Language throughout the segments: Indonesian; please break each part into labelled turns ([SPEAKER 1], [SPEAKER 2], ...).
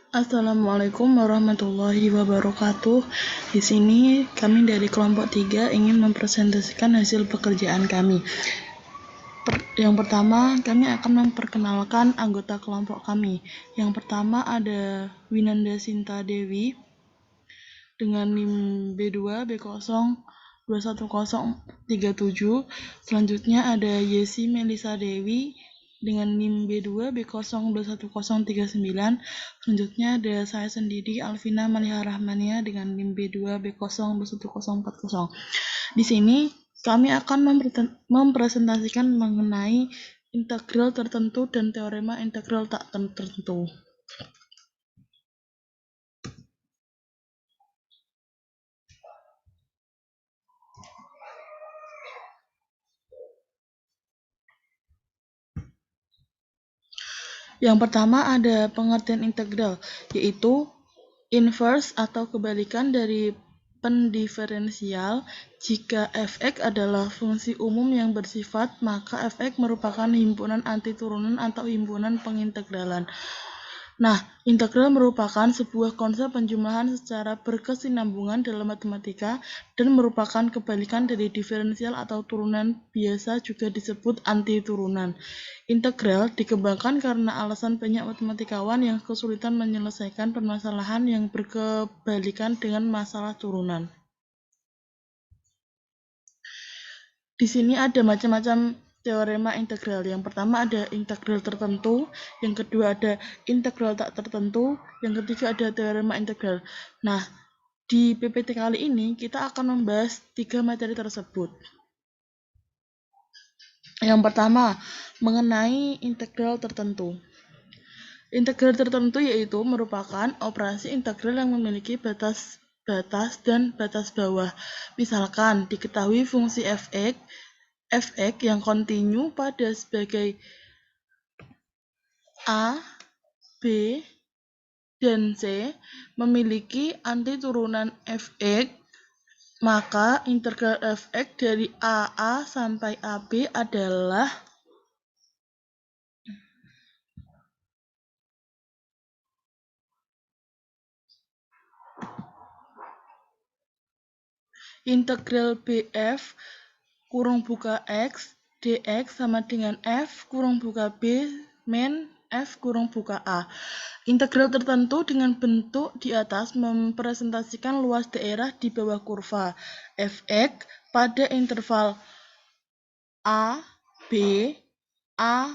[SPEAKER 1] Assalamualaikum warahmatullahi wabarakatuh. Di sini kami dari kelompok 3 ingin mempresentasikan hasil pekerjaan kami. Yang pertama, kami akan memperkenalkan anggota kelompok kami. Yang pertama ada Winanda Sinta Dewi dengan NIM B2 B0 21037. Selanjutnya ada Yesi Melisa Dewi dengan NIM B2 B0 21039. Selanjutnya ada saya sendiri Alvina Maliha Rahmania dengan NIM B2 B0 21040. Di sini kami akan mempresentasikan mengenai integral tertentu dan teorema integral tak tertentu. Yang pertama ada pengertian integral, yaitu inverse atau kebalikan dari pendiferensial. Jika f(x) adalah fungsi umum yang bersifat, maka f(x) merupakan himpunan antiturunan atau himpunan pengintegralan. Nah, integral merupakan sebuah konsep penjumlahan secara berkesinambungan dalam matematika dan merupakan kebalikan dari diferensial atau turunan, biasa juga disebut antiturunan. Integral dikembangkan karena alasan banyak matematikawan yang kesulitan menyelesaikan permasalahan yang berkebalikan dengan masalah turunan. Di sini ada macam-macam teorema integral. Yang pertama ada integral tertentu, yang kedua ada integral tak tertentu, yang ketiga ada teorema integral. Nah, di PPT kali ini kita akan membahas 3 materi tersebut. Yang pertama, mengenai integral tertentu. Integral tertentu yaitu merupakan operasi integral yang memiliki batas dan batas bawah. Misalkan diketahui fungsi f(x) yang kontinu pada sebagai A, B, dan C memiliki antiturunan f(x), maka integral f(x) dari AA sampai AB adalah integral BF kurung buka X dx sama dengan F kurung buka B min F kurung buka A. Integral tertentu dengan bentuk di atas mempresentasikan luas daerah di bawah kurva f(x) pada interval A, B, A,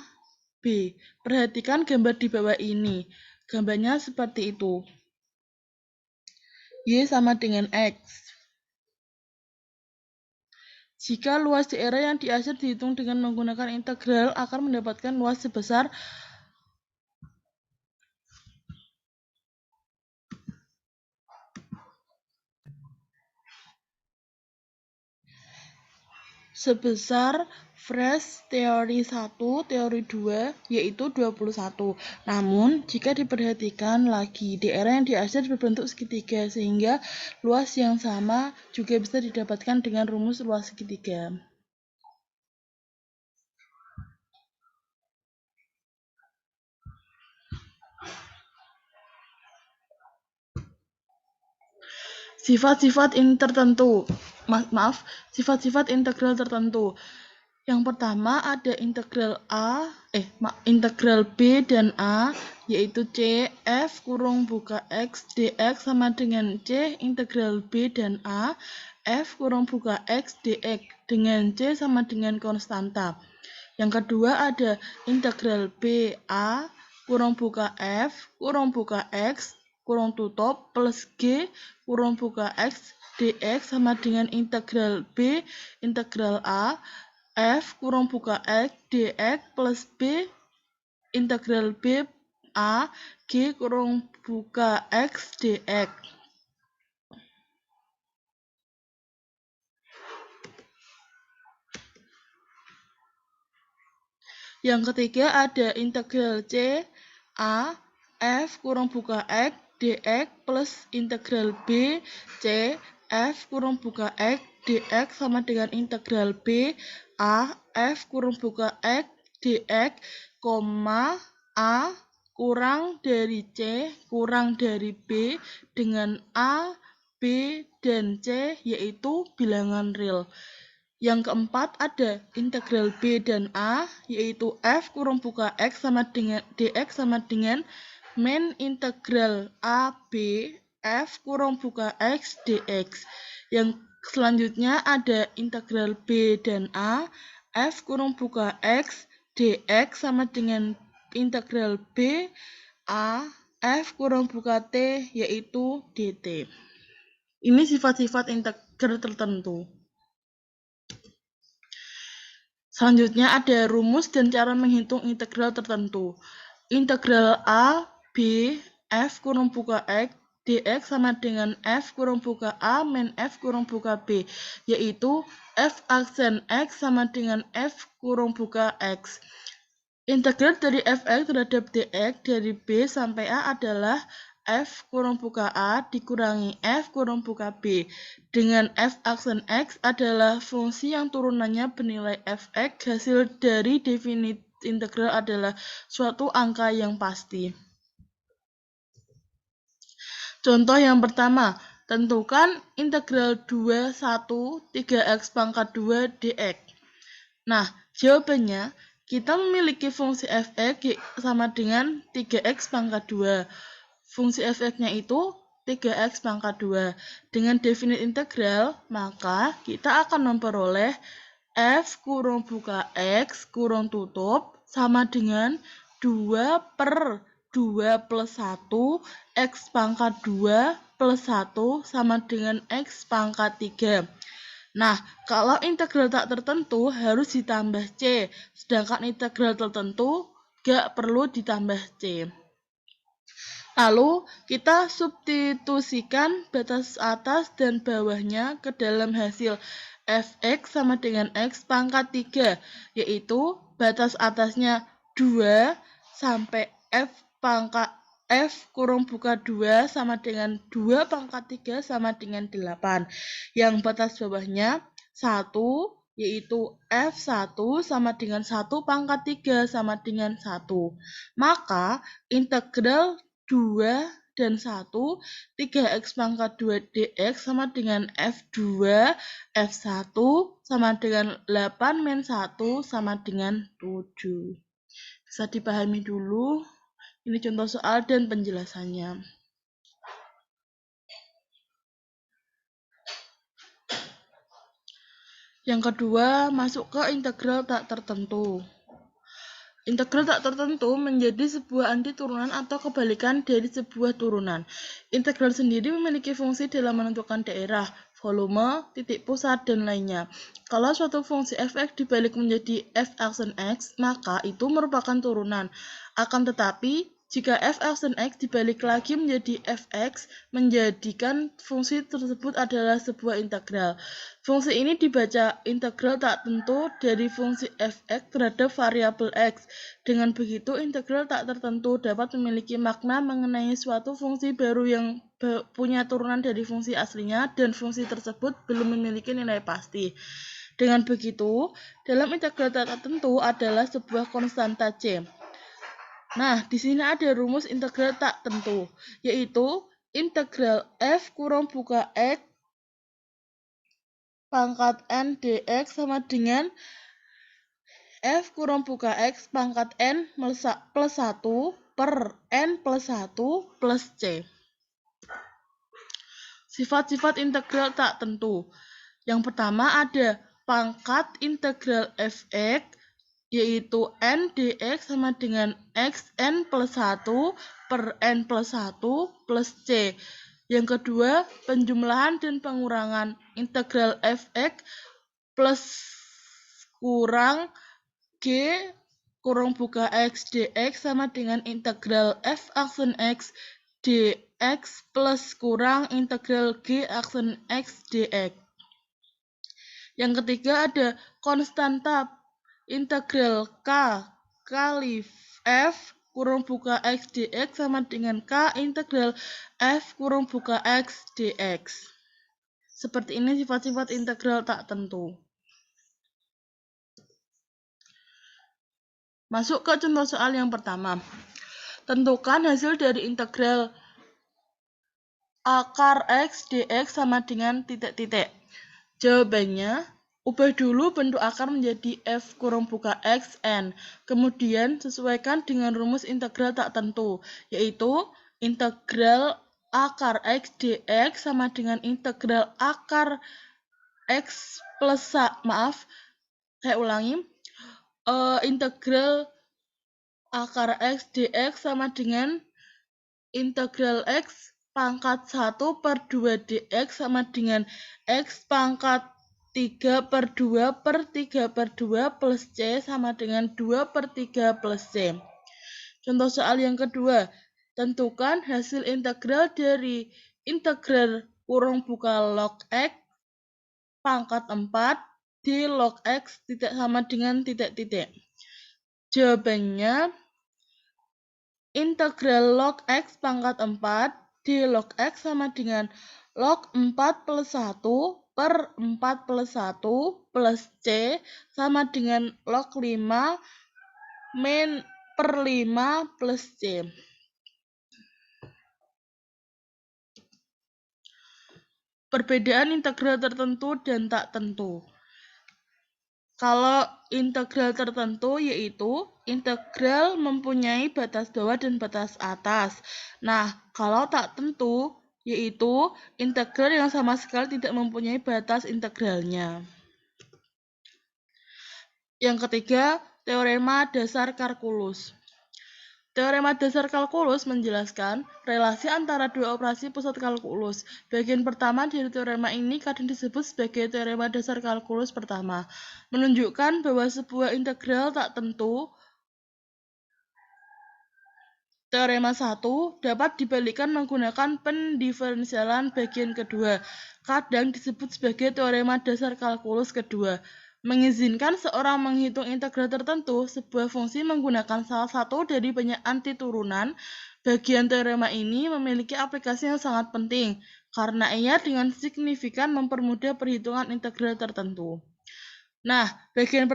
[SPEAKER 1] B. Perhatikan gambar di bawah ini. Gambarnya seperti itu. Y sama dengan X. Jika luas daerah yang diajar dihitung dengan menggunakan integral akan mendapatkan luas sebesar Fresh teori 1, teori 2, yaitu 21. Namun, jika diperhatikan lagi, daerah yang diajar berbentuk segitiga, sehingga luas yang sama juga bisa didapatkan dengan rumus luas segitiga. Sifat-sifat sifat-sifat integral tertentu. Yang pertama ada integral B dan A, yaitu C F kurung buka X dx sama dengan C integral B dan A F kurung buka X dx dengan C sama dengan konstanta. Yang kedua ada integral B A kurung buka F kurung buka X kurung tutup plus G kurung buka X dx sama dengan integral B integral A F kurung buka X dx plus B integral B A G kurung buka X dx. Yang ketiga ada integral C A F kurung buka X dx plus integral B C F kurung buka X dx sama dengan integral B A F kurung buka X dx, A kurang dari C kurang dari B dengan A, B, dan C yaitu bilangan real. Yang keempat ada integral B dan A yaitu F kurung buka X sama dengan DX sama dengan min integral A, B, F kurung buka X, DX. Yang selanjutnya ada integral B dan A, F kurung buka X, DX sama dengan integral B, A, F kurung buka T yaitu DT. Ini sifat-sifat integral tertentu. Selanjutnya ada rumus dan cara menghitung integral tertentu. Integral A, B, F kurung buka X, dx sama dengan F kurung buka A min F kurung buka B, yaitu F aksen X sama dengan F kurung buka X. Integral dari fx terhadap dx dari B sampai A adalah F kurung buka A dikurangi F kurung buka B, dengan F aksen X adalah fungsi yang turunannya bernilai fx. Hasil dari definisi integral adalah suatu angka yang pasti. Contoh yang pertama, tentukan integral 2, 1, 3x pangkat 2 dx. Nah, jawabannya kita memiliki fungsi fx sama dengan 3x pangkat 2. Fungsi fx-nya itu 3x pangkat 2. Dengan definisi integral, maka kita akan memperoleh f kurung buka x kurung tutup sama dengan 2 per 2 plus 1 x pangkat 2 plus 1 sama dengan x pangkat 3. Nah, kalau integral tak tertentu harus ditambah C, sedangkan integral tertentu gak perlu ditambah C. Lalu, kita substitusikan batas atas dan bawahnya ke dalam hasil fx sama dengan x pangkat 3, yaitu batas atasnya 2 sampai f pangkat F kurung buka 2 sama dengan 2 pangkat 3 sama dengan 8. Yang batas bawahnya 1, yaitu F1 sama dengan 1 pangkat 3 sama dengan 1. Maka integral 2 dan 1, 3x pangkat 2 dx sama dengan F2, F1 sama dengan 8 min 1 sama dengan 7. Bisa dipahami dulu. Ini contoh soal dan penjelasannya. Yang kedua, masuk ke integral tak tertentu. Integral tak tertentu menjadi sebuah anti turunan atau kebalikan dari sebuah turunan. Integral sendiri memiliki fungsi dalam menentukan daerah, volume, titik pusat, dan lainnya. Kalau suatu fungsi fx dibalik menjadi f aksen x, maka itu merupakan turunan. Akan tetapi, jika f aksen x dibalik lagi menjadi fx, menjadikan fungsi tersebut adalah sebuah integral. Fungsi ini dibaca integral tak tentu dari fungsi fx terhadap variabel x. Dengan begitu, integral tak tertentu dapat memiliki makna mengenai suatu fungsi baru yang punya turunan dari fungsi aslinya dan fungsi tersebut belum memiliki nilai pasti. Dengan begitu, dalam integral tak tertentu adalah sebuah konstanta C. Nah, di sini ada rumus integral tak tentu, yaitu integral f kurung buka x pangkat n dx sama dengan f kurung buka x pangkat n plus 1 per n plus 1 plus c. Sifat-sifat integral tak tentu. Yang pertama ada pangkat integral fx, yaitu n dx sama dengan xn plus 1 per n plus 1 plus c. Yang kedua, penjumlahan dan pengurangan integral fx plus kurang g kurung buka x dx sama dengan integral f aksen x dx plus kurang integral g aksen x dx. Yang ketiga ada konstanta integral k kali f kurung buka x dx sama dengan k integral f kurung buka x dx. Seperti ini sifat-sifat integral tak tentu. Masuk ke contoh soal yang pertama. Tentukan hasil dari integral akar X dx sama dengan titik-titik. Jawabannya, ubah dulu bentuk akar menjadi f kurung buka x n. Kemudian sesuaikan dengan rumus integral tak tentu, yaitu integral akar x dx sama dengan integral akar x plus integral akar x dx sama dengan integral x pangkat 1 per 2 dx sama dengan x pangkat 3 per 2 per 3 per 2 plus c sama dengan 2 per 3 plus c. Contoh soal yang kedua, tentukan hasil integral dari integral kurung buka log x pangkat 4 d log x tidak sama dengan titik-titik. Jawabannya, integral log x pangkat 4 d log x sama dengan log 4 plus 1 per 4 plus 1 plus c sama dengan log 5 min per 5 plus c. Perbedaan integral tertentu dan tak tentu. Kalau integral tertentu yaitu integral mempunyai batas bawah dan batas atas. Nah, kalau tak tentu yaitu integral yang sama sekali tidak mempunyai batas integralnya. Yang ketiga, teorema dasar kalkulus. Teorema dasar kalkulus menjelaskan relasi antara dua operasi pusat kalkulus. Bagian pertama dari teorema ini kadang disebut sebagai teorema dasar kalkulus pertama, menunjukkan bahwa sebuah integral tak tentu. Teorema 1 dapat dibalikkan menggunakan pendiferensialan bagian kedua, kadang disebut sebagai teorema dasar kalkulus kedua. Mengizinkan seorang menghitung integral tertentu sebuah fungsi menggunakan salah satu dari banyak anti turunan. Bagian teorema ini memiliki aplikasi yang sangat penting karena ia dengan signifikan mempermudah perhitungan integral tertentu. Nah, bagian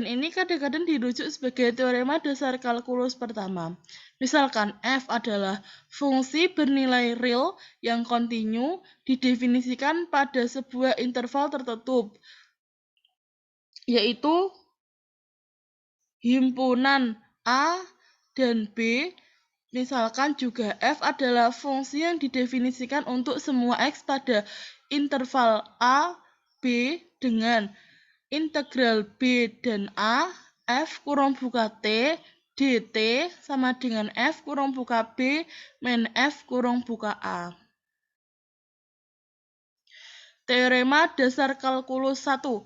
[SPEAKER 1] ini kadang-kadang dirujuk sebagai teorema dasar kalkulus pertama. Misalkan f adalah fungsi bernilai real yang kontinu didefinisikan pada sebuah interval tertutup, yaitu himpunan A dan B. Misalkan juga f adalah fungsi yang didefinisikan untuk semua x pada interval A, B dengan integral B dan A, f kurung buka T, dt sama dengan f kurung buka B min f kurung buka A. Teorema dasar kalkulus 1.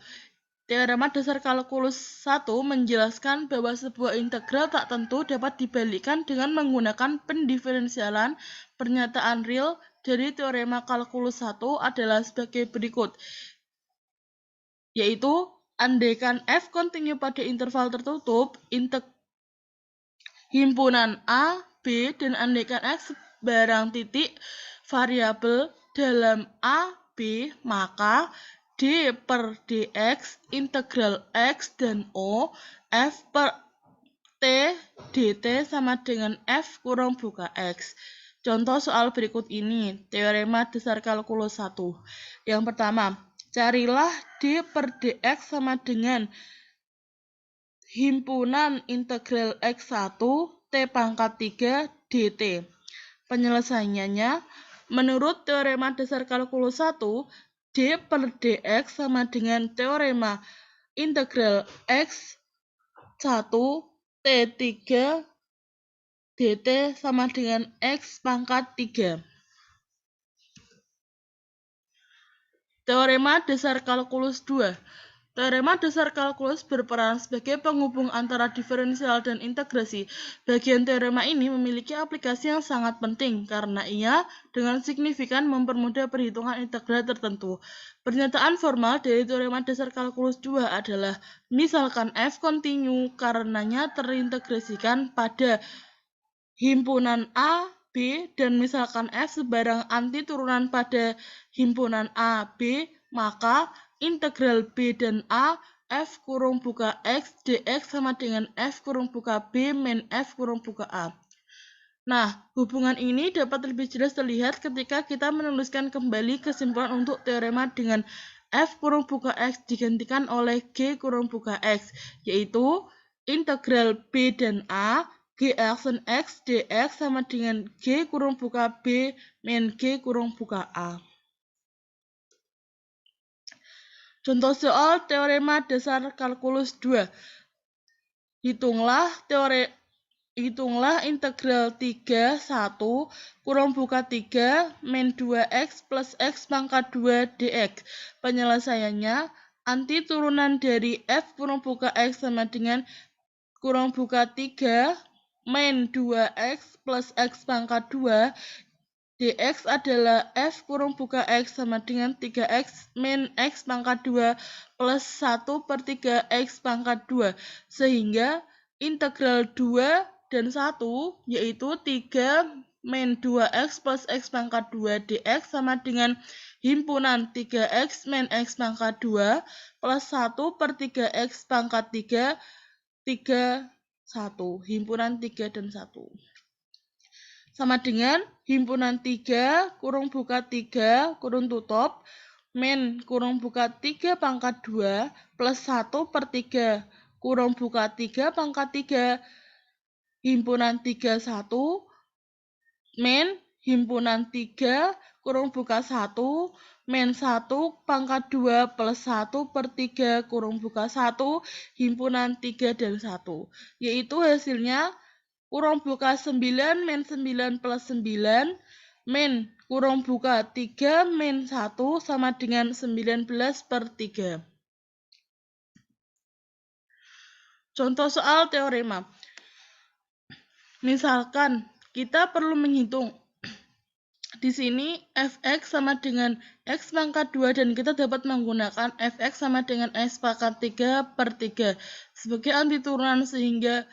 [SPEAKER 1] Teorema dasar kalkulus 1 menjelaskan bahwa sebuah integral tak tentu dapat dibalikkan dengan menggunakan pendiferensialan. Pernyataan real dari teorema kalkulus 1 adalah sebagai berikut, yaitu andaikan f kontinu pada interval tertutup, himpunan A, B, dan andaikan x barang titik variabel dalam A, B, maka d per dx integral x dan O f per t dt sama dengan f kurung buka x. Contoh soal berikut ini, teorema dasar kalkulus 1. Yang pertama, carilah d per dx sama dengan himpunan integral x1 t pangkat 3 dt. Penyelesaiannya, menurut teorema dasar kalkulus 1, d per dx sama dengan teorema integral x1 t3 dt sama dengan x pangkat 3. Teorema dasar kalkulus 2. Teorema dasar kalkulus berperan sebagai penghubung antara diferensial dan integrasi. Bagian teorema ini memiliki aplikasi yang sangat penting karena ia dengan signifikan mempermudah perhitungan integral tertentu. Pernyataan formal dari teorema dasar kalkulus 2 adalah misalkan f kontinu karenanya terintegrasikan pada himpunan A, B, dan misalkan f sebarang anti turunan pada himpunan A, B, maka integral B dan A F kurung buka X dx sama dengan F kurung buka B min F kurung buka A. Nah, hubungan ini dapat lebih jelas terlihat ketika kita menuliskan kembali kesimpulan untuk teorema dengan F kurung buka X digantikan oleh G kurung buka X, yaitu integral B dan A G aksen X dx sama dengan G kurung buka B min G kurung buka A. Contoh soal teorema dasar kalkulus 2. Hitunglah integral 3 1 kurung buka 3 min 2x plus x pangkat 2 dx. Penyelesaiannya, anti turunan dari f kurung buka x sama dengan kurung buka 3 min 2x plus x pangkat 2 dx adalah f kurung buka x sama dengan 3x min x pangkat 2 plus 1 per 3x pangkat 2. Sehingga integral 2 dan 1 yaitu 3 min 2x plus x pangkat 2 dx sama dengan himpunan 3x min x pangkat 2 plus 1 per 3x pangkat 3, 1. Himpunan 3 dan 1. Sama dengan himpunan 3 kurung buka 3 kurung tutup min kurung buka 3 pangkat 2 plus 1 per 3 kurung buka 3 pangkat 3 himpunan 3 1 min himpunan 3 kurung buka 1 min 1 pangkat 2 plus 1 per 3 kurung buka 1 himpunan 3 dan 1, yaitu hasilnya kurung buka 9 min 9 plus 9 min kurung buka 3 min 1 sama dengan 19 per 3. Contoh soal teorema. Misalkan kita perlu menghitung di sini fx sama dengan x pangkat 2 dan kita dapat menggunakan fx sama dengan x pangkat 3 per 3 sebagai anti turunan, sehingga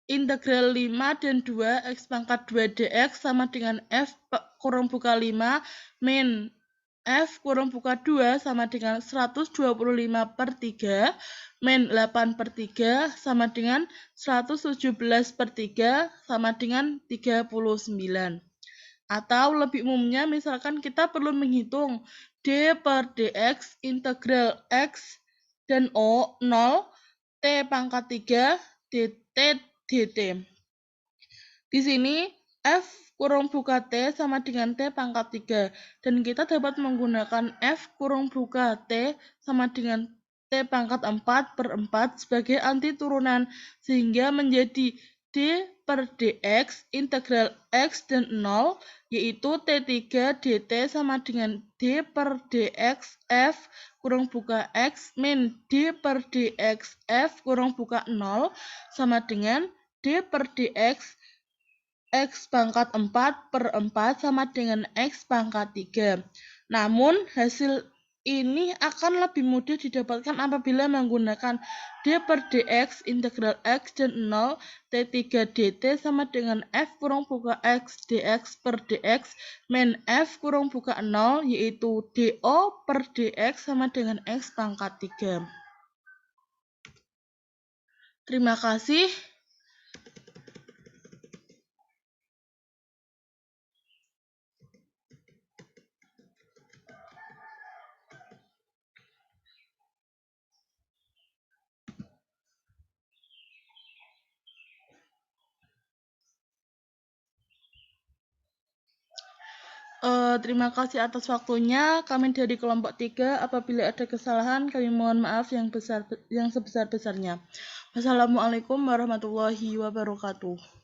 [SPEAKER 1] integral 5 dan 2 x pangkat 2 dx sama dengan f kurung buka 5 min f kurung buka 2 sama dengan 125 per 3 min 8 per 3 sama dengan 117 per 3 sama dengan 39. Atau lebih umumnya misalkan kita perlu menghitung d per dx integral x dan o 0 t pangkat 3 dt dt. Di sini f kurung buka t sama dengan t pangkat 3 dan kita dapat menggunakan f kurung buka t sama dengan t pangkat 4 per 4 sebagai anti turunan, sehingga menjadi d per dx integral x dan 0 yaitu t3 dt sama dengan d per dx f kurung buka x min d per dx f kurung buka 0 sama dengan d per dx x pangkat 4 per 4 sama dengan x pangkat 3. Namun hasil ini akan lebih mudah didapatkan apabila menggunakan d per dx integral x dan 0 t3 dt sama dengan f kurung buka x dx per dx min f kurung buka 0 yaitu do per dx sama dengan x pangkat 3. Terima kasih. Terima kasih atas waktunya. Kami dari kelompok 3. Apabila ada kesalahan, kami mohon maaf yang sebesar-besarnya. Wassalamualaikum warahmatullahi wabarakatuh.